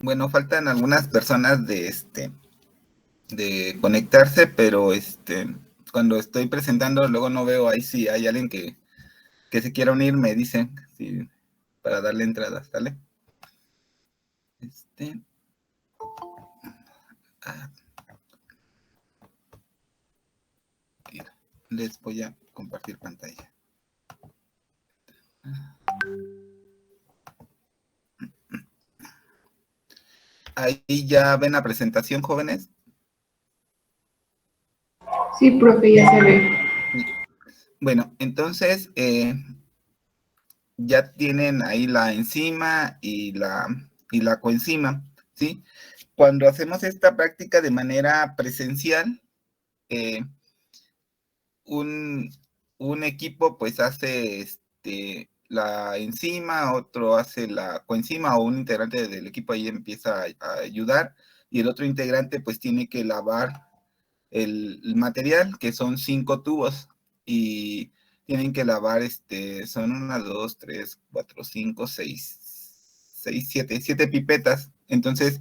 Bueno, faltan algunas personas de conectarse, pero cuando estoy presentando, luego no veo ahí si hay alguien que se quiera unir, me dicen, sí, para darle entrada, ¿sale? Les voy a compartir pantalla. Ahí ya ven la presentación, jóvenes. Sí, profe, ya se ve. Bueno, entonces ya tienen ahí la enzima y la coenzima, ¿sí? Cuando hacemos esta práctica de manera presencial, un equipo pues hace la enzima, otro hace la coenzima, o un integrante del equipo ahí empieza a ayudar, y el otro integrante pues tiene que lavar el material, que son 5 tubos, y tienen que lavar, son 1, 2, 3, 4, 5, 6, 7 pipetas. Entonces,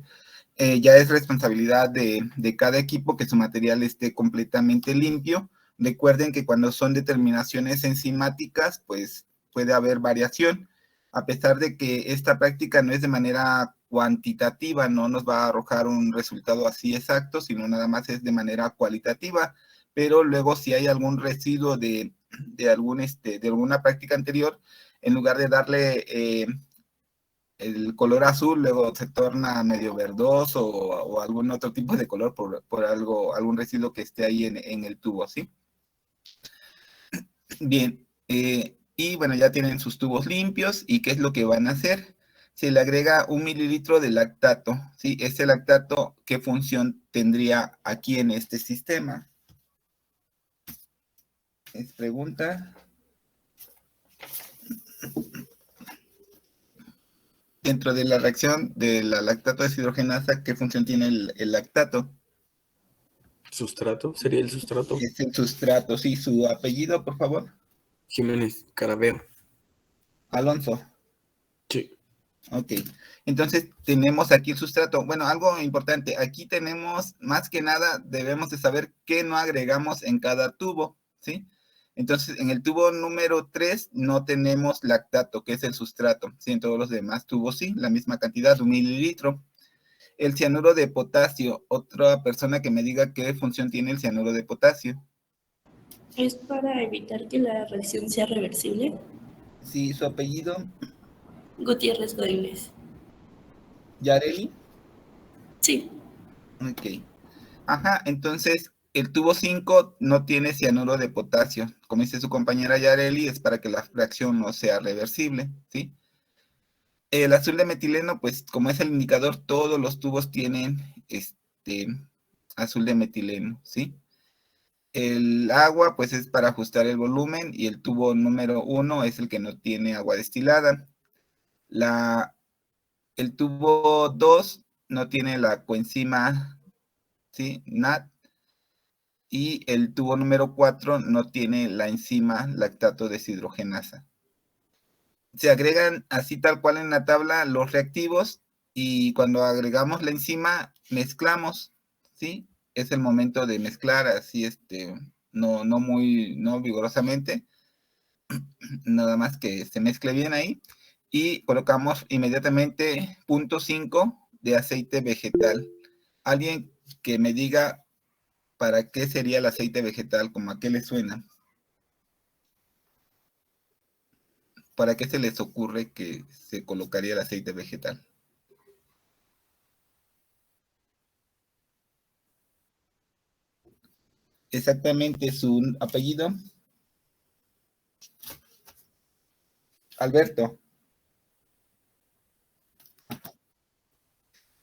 ya es responsabilidad de cada equipo que su material esté completamente limpio. Recuerden que cuando son determinaciones enzimáticas, pues puede haber variación. A pesar de que esta práctica no es de manera cuantitativa, no nos va a arrojar un resultado así exacto, sino nada más es de manera cualitativa. Pero luego si hay algún residuo de alguna práctica anterior, en lugar de darle el color azul, luego se torna medio verdoso o algún otro tipo de color por algún residuo que esté ahí en el tubo, ¿sí? Bien, y bueno, ya tienen sus tubos limpios, ¿y qué es lo que van a hacer? Se le agrega 1 mililitro de lactato, ¿sí? Este lactato, ¿qué función tendría aquí en este sistema? Es pregunta. Dentro de la reacción de la lactato deshidrogenasa, ¿qué función tiene el lactato? ¿Sustrato? ¿Sería el sustrato? Es el sustrato, sí. ¿Su apellido, por favor? Jiménez Caraveo. Alonso. Sí. Ok. Entonces, tenemos aquí el sustrato. Bueno, algo importante. Aquí tenemos, más que nada, debemos de saber qué no agregamos en cada tubo, ¿sí? Entonces, en el tubo número 3 no tenemos lactato, que es el sustrato. Sí, en todos los demás tubos sí, la misma cantidad, 1 mililitro. El cianuro de potasio. Otra persona que me diga qué función tiene el cianuro de potasio. ¿Es para evitar que la reacción sea reversible? Sí, su apellido. Gutiérrez Godínez. ¿Yareli? Sí. Ok. Ajá, entonces el tubo 5 no tiene cianuro de potasio. Como dice su compañera Yareli, es para que la reacción no sea reversible, ¿sí? El azul de metileno, pues como es el indicador, todos los tubos tienen azul de metileno, ¿sí? El agua, pues es para ajustar el volumen, y el tubo número 1 es el que no tiene agua destilada. El tubo 2 no tiene la coenzima, ¿sí? NAT. Y el tubo número 4 no tiene la enzima lactato deshidrogenasa. Se agregan así tal cual en la tabla los reactivos, y cuando agregamos la enzima mezclamos, ¿sí? Es el momento de mezclar así, no vigorosamente, nada más que se mezcle bien ahí, y colocamos inmediatamente 0.5 de aceite vegetal. Alguien que me diga para qué sería el aceite vegetal, como a qué le suena. ¿Para qué se les ocurre que se colocaría el aceite vegetal? Exactamente, su apellido. Alberto.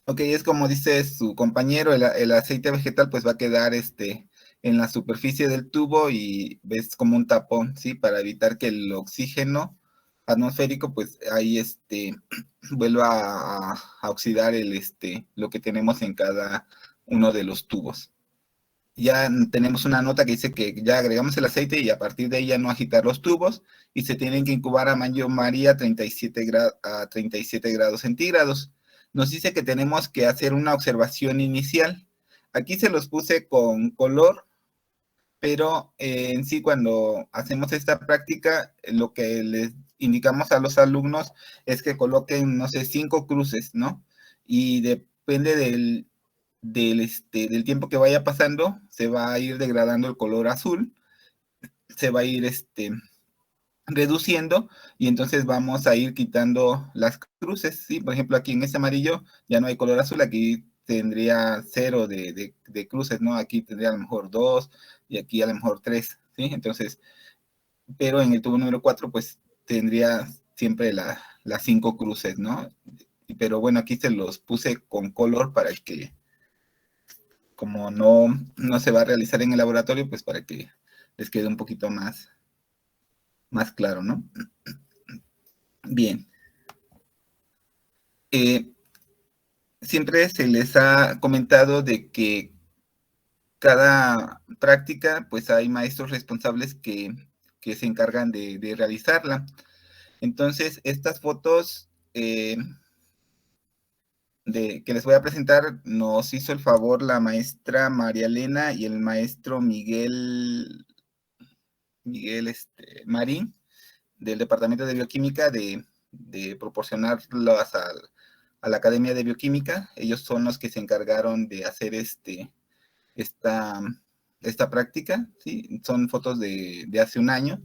Ok, es como dice su compañero, el aceite vegetal pues va a quedar en la superficie del tubo, y ves como un tapón, ¿sí? Para evitar que el oxígeno atmosférico pues ahí vuelva a oxidar lo que tenemos en cada uno de los tubos. ya tenemos una nota que dice que ya agregamos el aceite y a partir de ahí ya no agitar los tubos y se tienen que incubar a baño María a 37 grados centígrados. Nos dice que tenemos que hacer una observación inicial. Aquí se los puse con color, pero en sí cuando hacemos esta práctica, lo que les indicamos a los alumnos es que coloquen, no sé, 5 cruces, ¿no? Y depende del tiempo que vaya pasando, se va a ir degradando el color azul, se va a ir reduciendo y entonces vamos a ir quitando las cruces, ¿sí? Por ejemplo, aquí en este amarillo ya no hay color azul, aquí tendría 0 de cruces, ¿no? Aquí tendría a lo mejor 2 y aquí a lo mejor 3, ¿sí? Entonces, pero en el tubo número 4 pues tendría siempre las 5 cruces, ¿no? Pero bueno, aquí se los puse con color para que, como no se va a realizar en el laboratorio, pues para que les quede un poquito más claro, ¿no? Bien. Siempre se les ha comentado de que cada práctica, pues hay maestros responsables que se encargan de realizarla. Entonces, estas fotos que les voy a presentar nos hizo el favor la maestra María Elena y el maestro Miguel Marín, del Departamento de Bioquímica, de proporcionarlas a la Academia de Bioquímica. Ellos son los que se encargaron de hacer esta práctica, ¿sí? Son fotos de hace un año,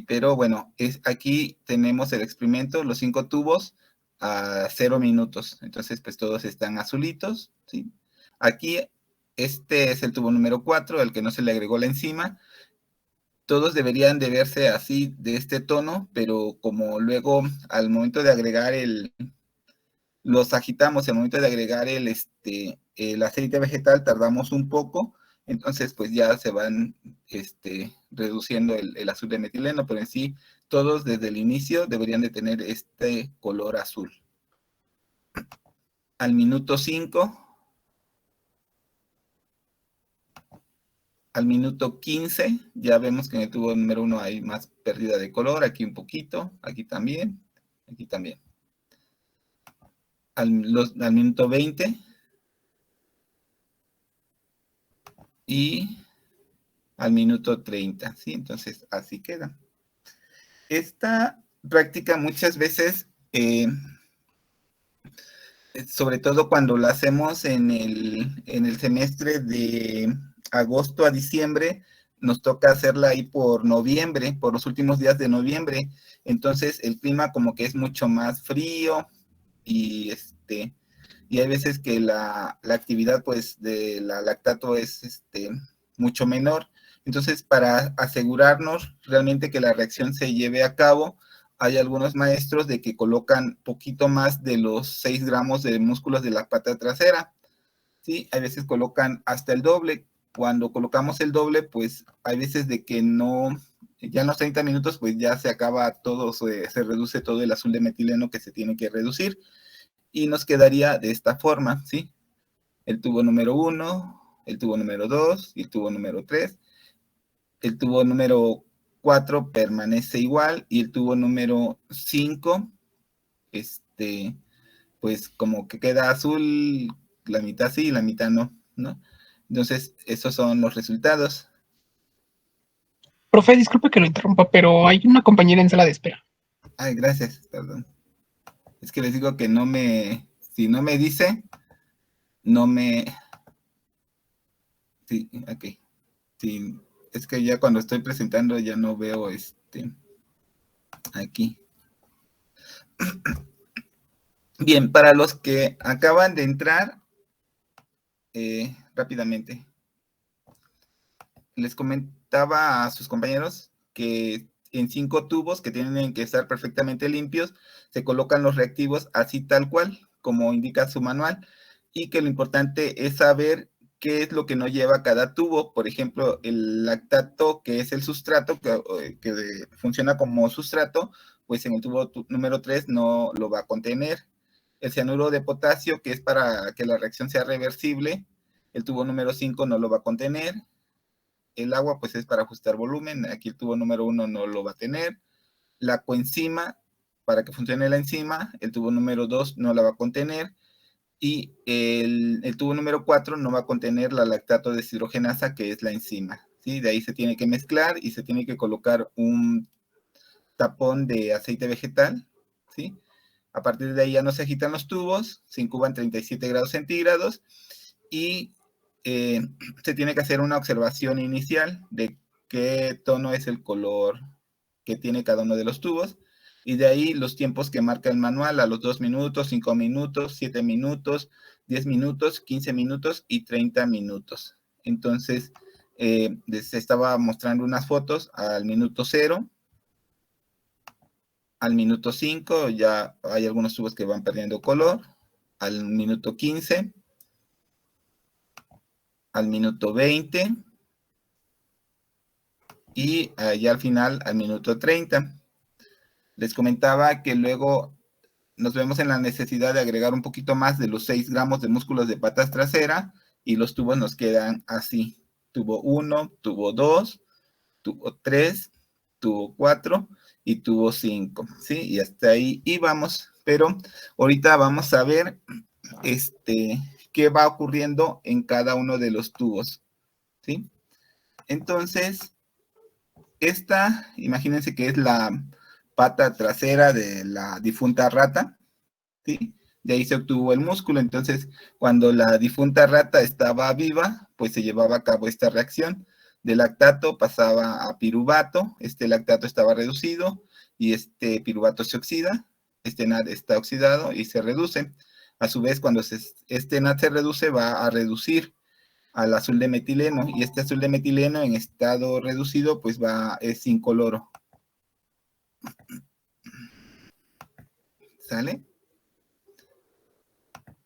pero bueno, aquí tenemos el experimento, los 5 tubos a 0 minutos, entonces pues todos están azulitos, ¿sí? Aquí este es el tubo número 4, el que no se le agregó la enzima. Todos deberían de verse así, de este tono, pero como luego al momento de agregar los agitamos, al momento de agregar el aceite vegetal tardamos un poco, entonces pues ya se van reduciendo el azul de metileno, pero en sí todos desde el inicio deberían de tener este color azul. Al minuto 5, al minuto 15, ya vemos que en el tubo número 1 hay más pérdida de color, aquí un poquito, aquí también, aquí también. Al minuto 20 y al minuto 30, ¿sí? Entonces, así queda. Esta práctica muchas veces, sobre todo cuando la hacemos en el semestre de agosto a diciembre, nos toca hacerla ahí por noviembre, por los últimos días de noviembre. Entonces, el clima como que es mucho más frío y hay veces que la actividad pues de la lactato es mucho menor. Entonces, para asegurarnos realmente que la reacción se lleve a cabo, hay algunos maestros de que colocan poquito más de los 6 gramos de músculos de la pata trasera, ¿sí? Hay veces colocan hasta el doble. Cuando colocamos el doble, pues hay veces de que no, ya en los 30 minutos, pues ya se acaba todo, se reduce todo el azul de metileno que se tiene que reducir. Y nos quedaría de esta forma, ¿sí? El tubo número 1, el tubo número 2 y el tubo número 3. El tubo número 4 permanece igual y el tubo número 5, pues como que queda azul, la mitad sí y la mitad no, ¿no? Entonces, esos son los resultados. Profe, disculpe que lo interrumpa, pero hay una compañera en sala de espera. Ay, gracias, perdón. Es que les digo que si no me dice, no me... Sí, ok. Sí, es que ya cuando estoy presentando ya no veo aquí. Bien, para los que acaban de entrar, rápidamente, les comentaba a sus compañeros que en 5 tubos que tienen que estar perfectamente limpios, se colocan los reactivos así tal cual, como indica su manual, y que lo importante es saber qué es lo que no lleva cada tubo. Por ejemplo, el lactato, que es el sustrato, que funciona como sustrato, pues en el tubo número 3 no lo va a contener. El cianuro de potasio, que es para que la reacción sea reversible, El tubo número 5 no lo va a contener. El agua pues es para ajustar volumen. Aquí el tubo número 1 no lo va a tener. La coenzima, para que funcione la enzima, el tubo número 2 no la va a contener. Y el tubo número 4 no va a contener la lactato deshidrogenasa, que es la enzima, ¿sí? De ahí se tiene que mezclar y se tiene que colocar un tapón de aceite vegetal, ¿sí? A partir de ahí ya no se agitan los tubos, se incuban 37 grados centígrados y se tiene que hacer una observación inicial de qué tono es el color que tiene cada uno de los tubos, y de ahí los tiempos que marca el manual a los 2 minutos, 5 minutos, 7 minutos, 10 minutos, 15 minutos y 30 minutos. Entonces, les estaba mostrando unas fotos al minuto 0, al minuto 5, ya hay algunos tubos que van perdiendo color, al minuto 15, al minuto 20, y ya al final al minuto 30. Les comentaba que luego nos vemos en la necesidad de agregar un poquito más de los 6 gramos de músculos de patas trasera, y los tubos nos quedan así: tubo 1, tubo 2, tubo 3, tubo 4 y tubo 5, ¿sí? Y hasta ahí íbamos, pero ahorita vamos a ver qué va ocurriendo en cada uno de los tubos, ¿sí? Entonces, imagínense que es la pata trasera de la difunta rata, ¿sí? De ahí se obtuvo el músculo. Entonces, cuando la difunta rata estaba viva, pues se llevaba a cabo esta reacción. De lactato pasaba a piruvato, este lactato estaba reducido y este piruvato se oxida, este NAD está oxidado y se reduce. A su vez, cuando este NAD se reduce, va a reducir al azul de metileno, y este azul de metileno en estado reducido pues es incoloro. ¿Sale?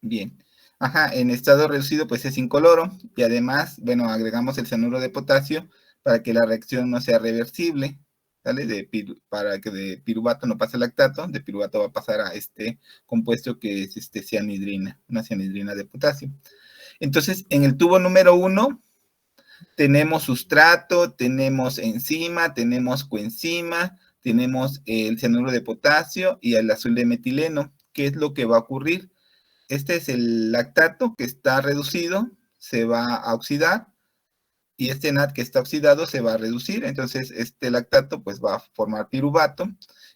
Bien. Ajá, en estado reducido pues es incoloro, y además, bueno, agregamos el cianuro de potasio para que la reacción no sea reversible, ¿sale? Para que de piruvato no pase lactato, de piruvato va a pasar a este compuesto que es cianhidrina, una cianhidrina de potasio. Entonces, en el tubo número 1 tenemos sustrato, tenemos enzima, tenemos coenzima, tenemos el cianuro de potasio y el azul de metileno. ¿Qué es lo que va a ocurrir? Este es el lactato que está reducido, se va a oxidar, y este NAD que está oxidado se va a reducir. Entonces, este lactato pues va a formar piruvato.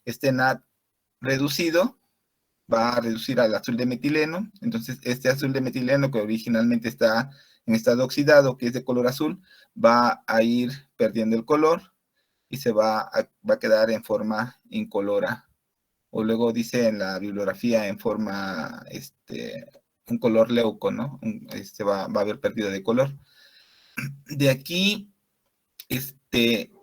Este NAD reducido va a reducir al azul de metileno. Entonces, este azul de metileno, que originalmente está en estado oxidado, que es de color azul, va a ir perdiendo el color y se va a quedar en forma incolora. O luego dice en la bibliografía en forma, un color leuco, ¿no? Va a haber pérdida de color. De aquí,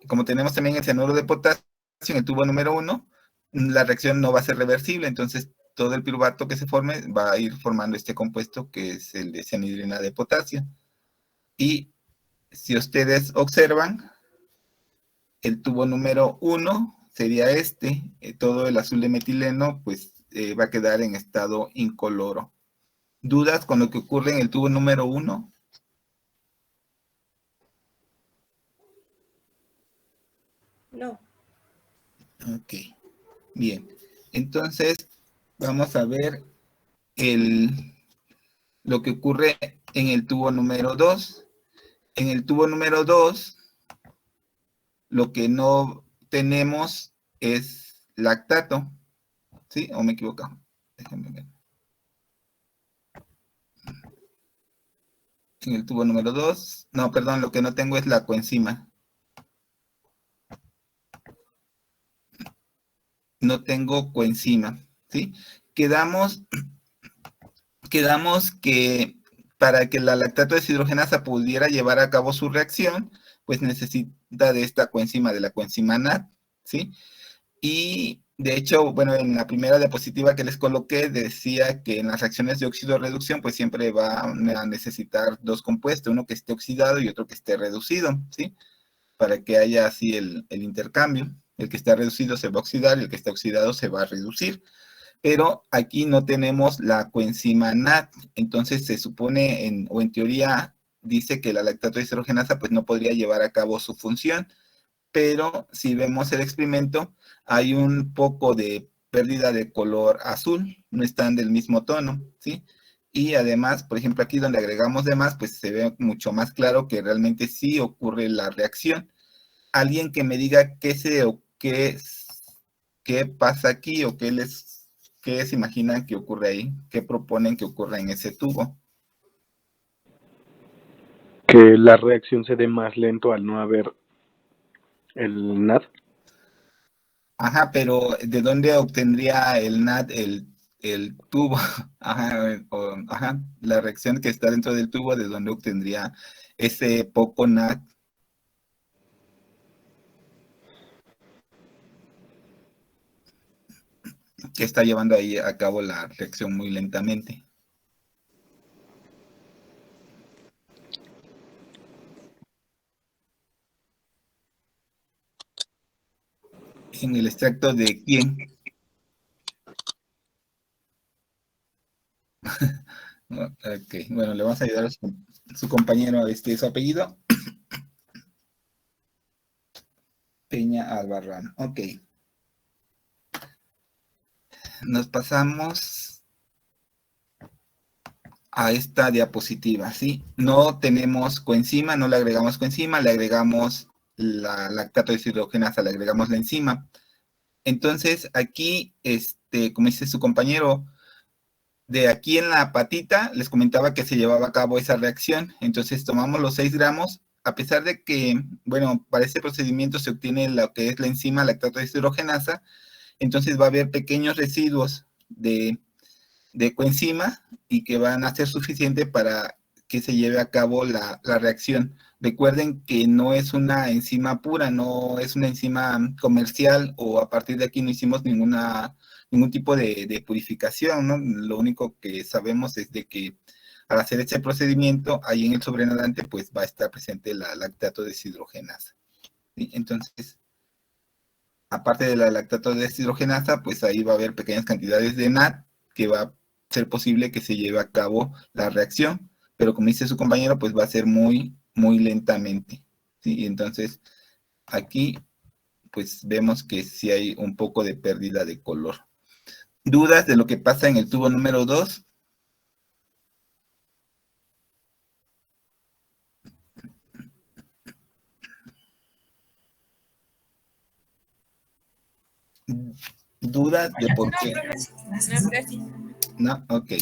como tenemos también el cianuro de potasio en el tubo número 1, la reacción no va a ser reversible, entonces todo el piruvato que se forme va a ir formando este compuesto que es el de cianhidrina de potasio. Y si ustedes observan, el tubo número 1 sería todo el azul de metileno pues va a quedar en estado incoloro. ¿Dudas con lo que ocurre en el tubo número 1? No. Ok, bien. Entonces, vamos a ver lo que ocurre en el tubo número 2. En el tubo número 2, lo que no tenemos es lactato, ¿sí? ¿O me equivoco? Déjenme ver. En el tubo número 2, no, perdón, lo que no tengo es la coenzima. No tengo coenzima, ¿sí? Quedamos que para que la lactato deshidrogenasa pudiera llevar a cabo su reacción, pues necesita de esta coenzima, de la coenzima NAD, ¿sí? Y de hecho, bueno, en la primera diapositiva que les coloqué decía que en las reacciones de óxido-reducción pues siempre va a necesitar dos compuestos, uno que esté oxidado y otro que esté reducido, ¿sí? Para que haya así el intercambio. El que está reducido se va a oxidar y el que está oxidado se va a reducir. Pero aquí no tenemos la coenzima NAD, entonces se supone, o en teoría, dice que la lactato deshidrogenasa pues no podría llevar a cabo su función, pero si vemos el experimento, hay un poco de pérdida de color azul, no están del mismo tono, ¿sí? Y además, por ejemplo, aquí donde agregamos demás, pues se ve mucho más claro que realmente sí ocurre la reacción. Alguien que me diga qué pasa aquí o qué se imaginan que ocurre ahí, qué proponen que ocurra en ese tubo. Que la reacción se dé más lento al no haber el NAD. Ajá, pero ¿de dónde obtendría el NAD el tubo? Ajá, ajá, la reacción que está dentro del tubo, ¿de dónde obtendría ese poco NAD? Que está llevando ahí a cabo la reacción muy lentamente. ¿En el extracto de quién? Ok, bueno, le vamos a ayudar a su compañero, su apellido. Peña Albarrán. Ok. Nos pasamos a esta diapositiva, ¿sí? No tenemos coenzima, no le agregamos coenzima, le agregamos la lactato deshidrogenasa, le agregamos la enzima. Entonces, aquí, como dice su compañero, de aquí en la patita, les comentaba que se llevaba a cabo esa reacción. Entonces, tomamos los 6 gramos, a pesar de que, bueno, para este procedimiento se obtiene lo que es la enzima lactato deshidrogenasa, entonces va a haber pequeños residuos de coenzima y que van a ser suficientes para que se lleve a cabo la reacción. Recuerden que no es una enzima pura, no es una enzima comercial, o a partir de aquí no hicimos ningún tipo de purificación, ¿no? Lo único que sabemos es de que al hacer este procedimiento, ahí en el sobrenadante, pues va a estar presente la lactato deshidrogenasa. ¿Sí? Entonces, aparte de la lactato deshidrogenasa, pues ahí va a haber pequeñas cantidades de NAD que va a ser posible que se lleve a cabo la reacción, pero como dice su compañero, pues va a ser muy, muy lentamente, ¿sí? Y entonces, aquí, pues vemos que sí hay un poco de pérdida de color. ¿Dudas de lo que pasa en el tubo número 2? ¿Dudas de por qué? No, ok.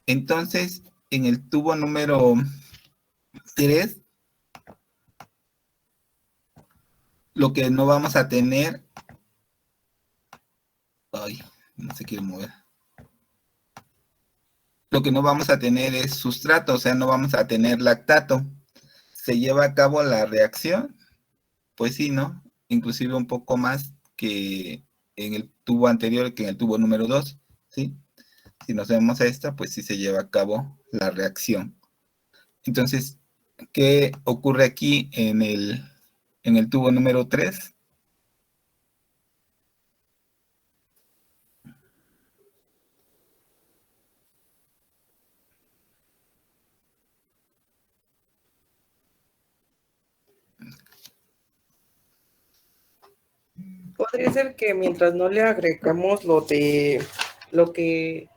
Entonces, en el tubo número 3, lo que no vamos a tener... Ay, no se quiere mover. Lo que no vamos a tener es sustrato, o sea, no vamos a tener lactato. ¿Se lleva a cabo la reacción? Pues sí, ¿no? Inclusive un poco más que en el tubo anterior, que en el tubo número 2, ¿sí? Si nos vemos a esta, pues sí se lleva a cabo la reacción. Entonces, ¿qué ocurre aquí en el tubo número 3? Podría ser que mientras no le agregamos lo que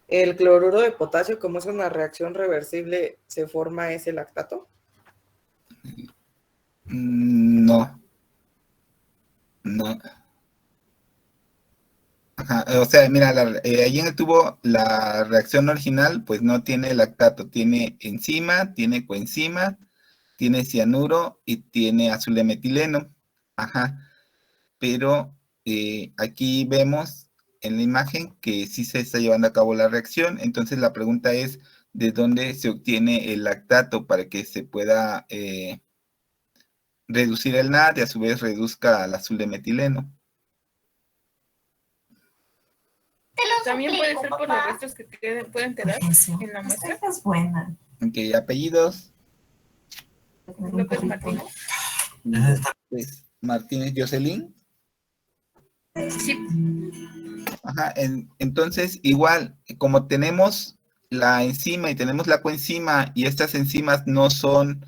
el cloruro de potasio, como es una reacción reversible, se forma ese lactato. No. No. Ajá, o sea, mira, ahí en el tubo la reacción original pues no tiene lactato, tiene enzima, tiene coenzima, tiene cianuro y tiene azul de metileno. Ajá, pero aquí vemos en la imagen que sí se está llevando a cabo la reacción. Entonces la pregunta es, ¿de dónde se obtiene el lactato para que se pueda reducir el NAD y a su vez reduzca al azul de metileno? También puede ser por los restos que pueden quedar en la muestra. Es buena. Ok, apellidos. López Martínez. Pues, Martínez Jocelyn. Sí. Ajá, entonces igual, como tenemos la enzima y tenemos la coenzima y estas enzimas no son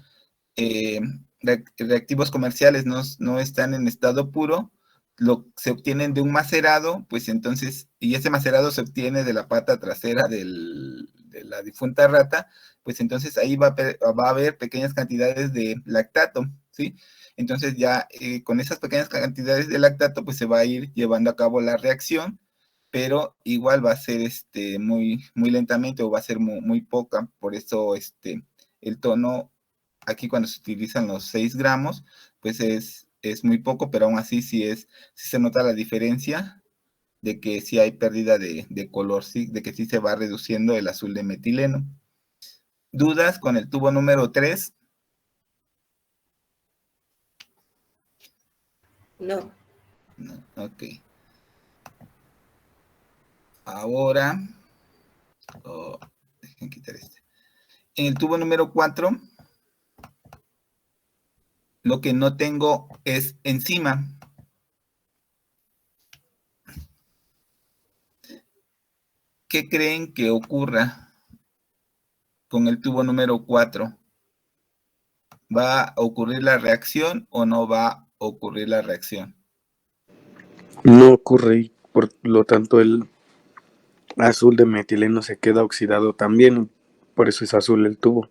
reactivos comerciales, no están en estado puro, se obtienen de un macerado, pues entonces, y ese macerado se obtiene de la pata trasera de la difunta rata, pues entonces ahí va a haber pequeñas cantidades de lactato, ¿sí? Entonces ya con esas pequeñas cantidades de lactato, pues se va a ir llevando a cabo la reacción, pero igual va a ser muy, muy lentamente o va a ser muy poca, por eso el tono, aquí cuando se utilizan los 6 gramos, pues es muy poco, pero aún así sí se nota la diferencia de que sí hay pérdida de color, ¿sí? De que sí se va reduciendo el azul de metileno. ¿Dudas con el tubo número 3? No. No, ok. Ahora, dejen quitar este. En el tubo número 4, lo que no tengo es enzima. ¿Qué creen que ocurra con el tubo número 4? ¿Va a ocurrir la reacción o no va a ocurrir la reacción? No ocurre y por lo tanto el azul de metileno se queda oxidado también, por eso es azul el tubo.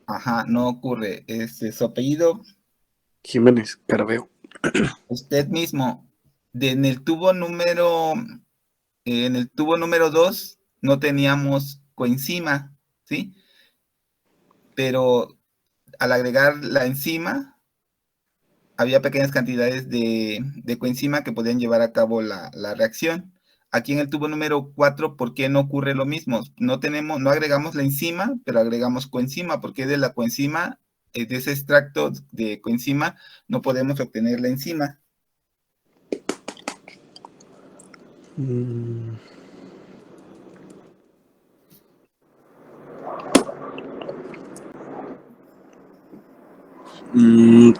Ajá, no ocurre. Su apellido, Jiménez Caraveo. usted mismo. En el tubo número 2 no teníamos coenzima, ¿sí? Pero al agregar la enzima, había pequeñas cantidades de coenzima que podían llevar a cabo la reacción. Aquí en el tubo número 4, ¿por qué no ocurre lo mismo? No agregamos la enzima, pero agregamos coenzima, porque de la coenzima, de ese extracto de coenzima, no podemos obtener la enzima.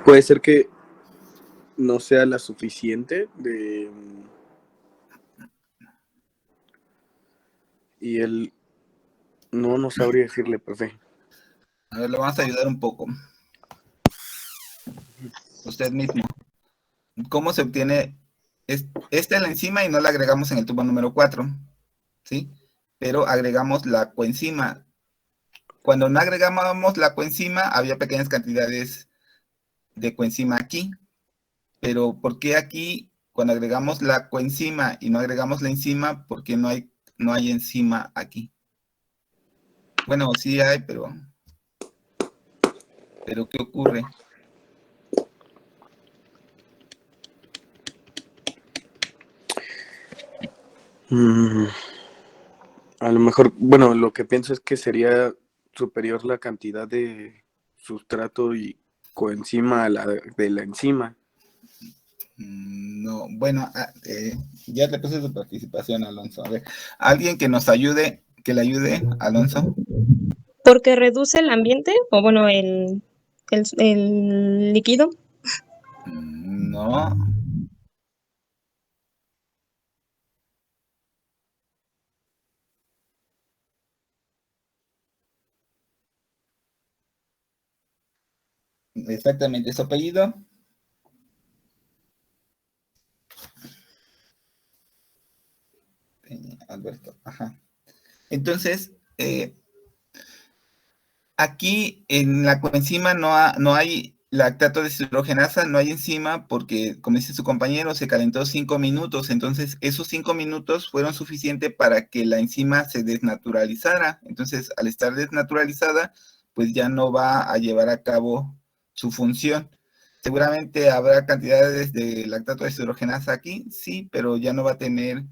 Puede ser que no sea la suficiente de... Y él... No sabría decirle, profe. A ver, le vamos a ayudar un poco. Usted mismo. ¿Cómo se obtiene? Esta es la enzima y no la agregamos en el tubo número 4, ¿sí? Pero agregamos la coenzima. Cuando no agregábamos la coenzima, había pequeñas cantidades de coenzima aquí. Pero ¿por qué aquí, cuando agregamos la coenzima y no agregamos la enzima, por qué no hay enzima aquí? Bueno, sí hay, pero ¿qué ocurre? A lo mejor, bueno, lo que pienso es que sería superior la cantidad de sustrato y coenzima a la de la enzima. No, bueno, ya le puse su participación, Alonso. A ver, alguien que nos ayude, que le ayude, Alonso. Porque reduce el ambiente, o bueno, el líquido. No. Exactamente, su apellido. Alberto, ajá. Entonces, aquí en la coenzima no hay lactato deshidrogenasa, no hay enzima porque, como dice su compañero, se calentó 5 minutos. Entonces, esos 5 minutos fueron suficientes para que la enzima se desnaturalizara. Entonces, al estar desnaturalizada, pues ya no va a llevar a cabo su función. Seguramente habrá cantidades de lactato deshidrogenasa aquí, sí, pero ya no va a tener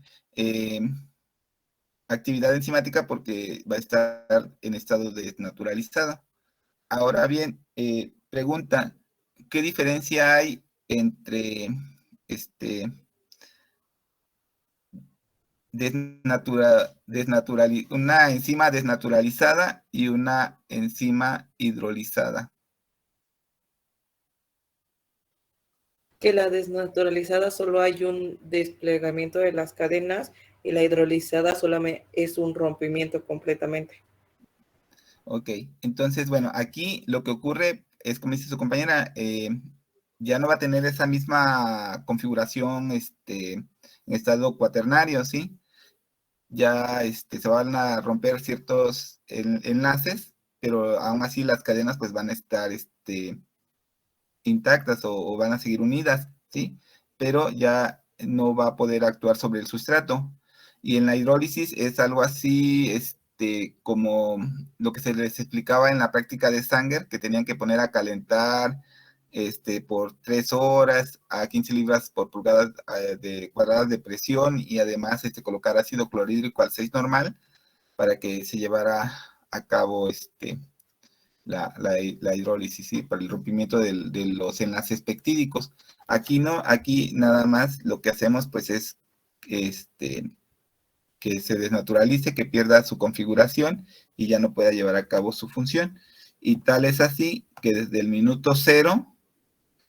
actividad enzimática porque va a estar en estado desnaturalizada. Ahora bien, pregunta, ¿qué diferencia hay entre una enzima desnaturalizada y una enzima hidrolizada? Que la desnaturalizada solo hay un desplegamiento de las cadenas y la hidrolizada solamente es un rompimiento completamente. Ok, entonces, bueno, aquí lo que ocurre es, como dice su compañera, ya no va a tener esa misma configuración en estado cuaternario, ¿sí? Ya se van a romper ciertos enlaces, pero aún así las cadenas pues van a estar intactas o van a seguir unidas, ¿sí? Pero ya no va a poder actuar sobre el sustrato. Y en la hidrólisis es algo así, como lo que se les explicaba en la práctica de Sanger, que tenían que poner a calentar por 3 horas a 15 libras por pulgada cuadradas de presión, y además colocar ácido clorhídrico al 6 normal para que se llevara a cabo la hidrólisis, ¿sí? Para el rompimiento de los enlaces peptídicos. Aquí no, aquí nada más lo que hacemos pues es que se desnaturalice, que pierda su configuración y ya no pueda llevar a cabo su función. Y tal es así que desde el minuto 0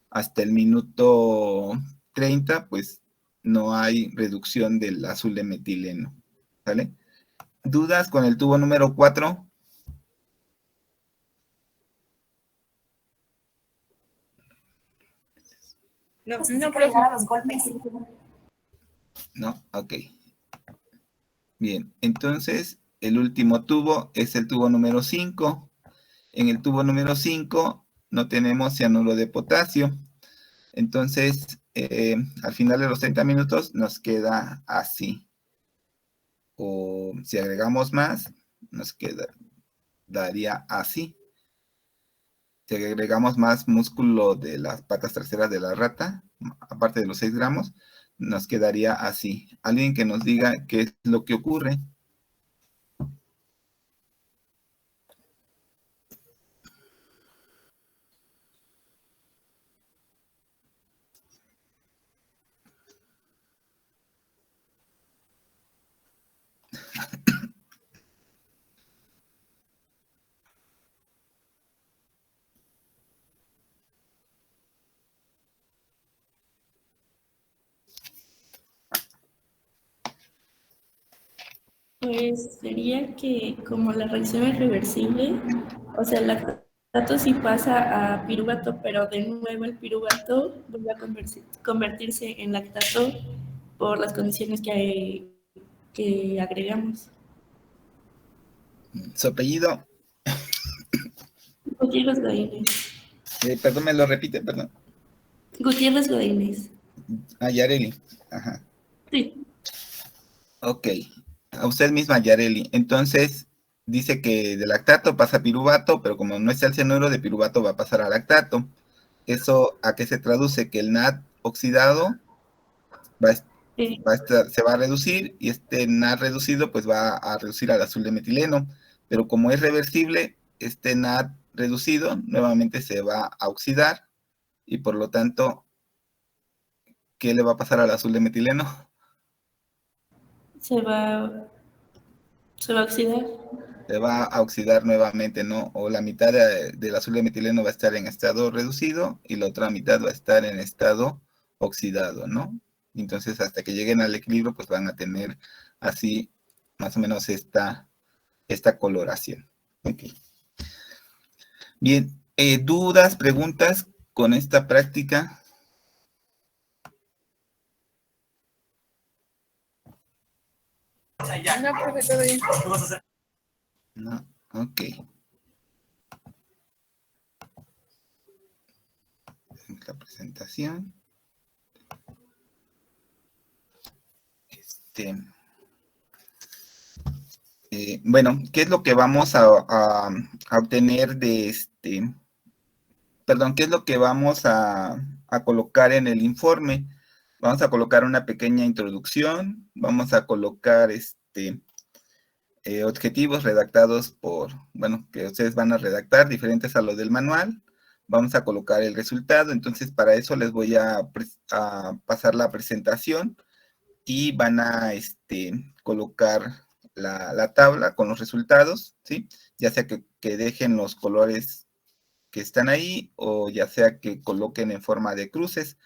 hasta el minuto 30, pues no hay reducción del azul de metileno. ¿Sale? ¿Dudas con el tubo número 4? No, pero los golpes. No, ok. Bien, entonces el último tubo es el tubo número 5. En el tubo número 5 no tenemos cianuro de potasio. Entonces, al final de los 30 minutos nos queda así. O si agregamos más, nos daría así. Si agregamos más músculo de las patas traseras de la rata, aparte de los 6 gramos, nos quedaría así. Alguien que nos diga qué es lo que ocurre. Pues sería que como la reacción es reversible, o sea, el lactato sí pasa a piruvato, pero de nuevo el piruvato vuelve a convertirse en lactato por las condiciones que agregamos. Su apellido. Gutiérrez Godínez. Perdón, me lo repite, perdón. Gutiérrez Godínez. Yareli. Ajá. Sí. Ok. A usted misma, Yareli. Entonces, dice que de lactato pasa a piruvato, pero como no está el cianuro, de piruvato va a pasar a lactato. ¿Eso a qué se traduce? Que el NAD oxidado se va a reducir, y este NAD reducido pues va a reducir al azul de metileno. Pero como es reversible, este NAD reducido nuevamente se va a oxidar, y por lo tanto, ¿qué le va a pasar al azul de metileno? Se va a oxidar. Se va a oxidar nuevamente, ¿no? O la mitad del azul de metileno va a estar en estado reducido y la otra mitad va a estar en estado oxidado, ¿no? Entonces, hasta que lleguen al equilibrio, pues van a tener así más o menos esta coloración. Ok. Bien, ¿dudas, preguntas con esta práctica? No, profe, todo bien. No, ok. La presentación. Bueno, ¿qué es lo que vamos a obtener de perdón, ¿qué es lo que vamos a colocar en el informe? Vamos a colocar una pequeña introducción, vamos a colocar objetivos redactados que ustedes van a redactar, diferentes a los del manual. Vamos a colocar el resultado. Entonces, para eso les voy a pasar la presentación y van a colocar la tabla con los resultados, ¿sí? Ya sea que dejen los colores que están ahí, o ya sea que coloquen en forma de cruces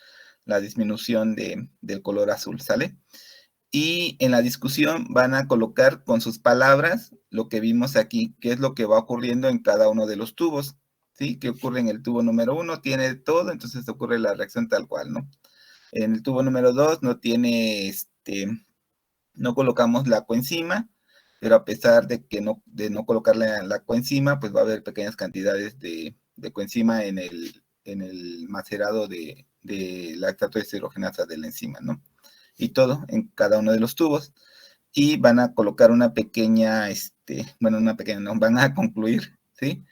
la disminución del color azul, ¿sale? Y en la discusión van a colocar con sus palabras lo que vimos aquí, qué es lo que va ocurriendo en cada uno de los tubos, ¿sí? ¿Qué ocurre en el tubo número 1? Tiene todo, entonces ocurre la reacción tal cual, ¿no? En el tubo número 2 no tiene, no colocamos la coenzima, pero a pesar de no colocar la coenzima, pues va a haber pequeñas cantidades de coenzima en el macerado de lactato deshidrogenasa de la enzima, ¿no? Y todo en cada uno de los tubos. Y van a colocar una pequeña, no, van a concluir, ¿sí?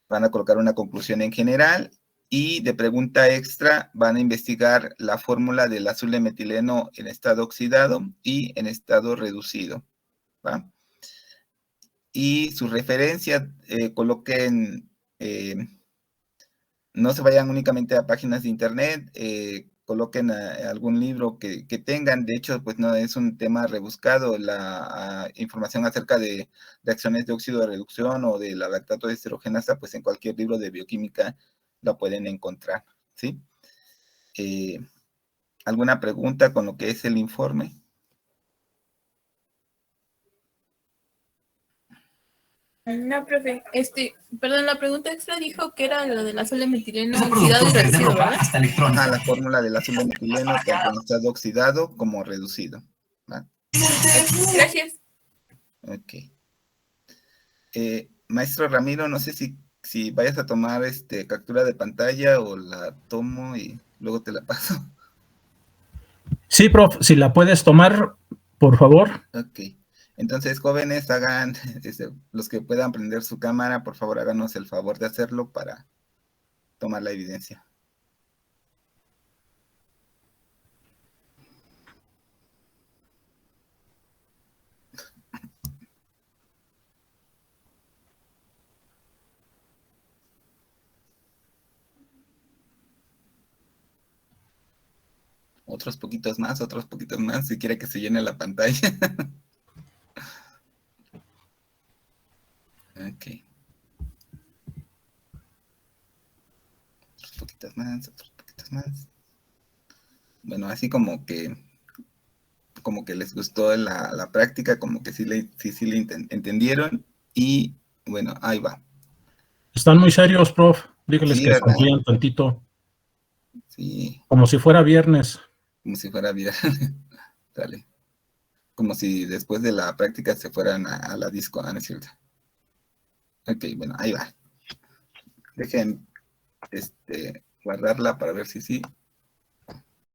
Van a colocar una conclusión en general y de pregunta extra van a investigar la fórmula del azul de metileno en estado oxidado y en estado reducido, ¿va? Y su referencia, coloquen, no se vayan únicamente a páginas de internet, coloquen algún libro que tengan. De hecho, pues no es un tema rebuscado. La información acerca de reacciones de óxido de reducción o de la lactato deshidrogenasa, pues en cualquier libro de bioquímica la pueden encontrar, ¿sí? ¿Alguna pregunta con lo que es el informe? No, profe. Perdón, la pregunta extra dijo que era lo del azul de metileno oxidado y reducido, ¿verdad? La fórmula del azul de metileno, tanto en estado oxidado como reducido, ¿va? Gracias. Ok. Maestro Ramiro, no sé si vayas a tomar captura de pantalla o la tomo y luego te la paso. Sí, prof, si la puedes tomar, por favor. Ok. Entonces, jóvenes, hagan, los que puedan prender su cámara, por favor, háganos el favor de hacerlo para tomar la evidencia. Otros poquitos más, si quiere que se llene la pantalla. Ok. Otros poquitos más. Bueno, así como que les gustó la práctica, como que sí le entendieron, y bueno, ahí va. Están muy serios, prof. Dígales Sí, que ¿verdad? sonrían tantito. Sí. Como si fuera viernes. Como si fuera viernes. Dale. Como si después de la práctica se fueran a la disco, ¿no es cierto? Ok, bueno, ahí va. Dejen guardarla para ver si sí.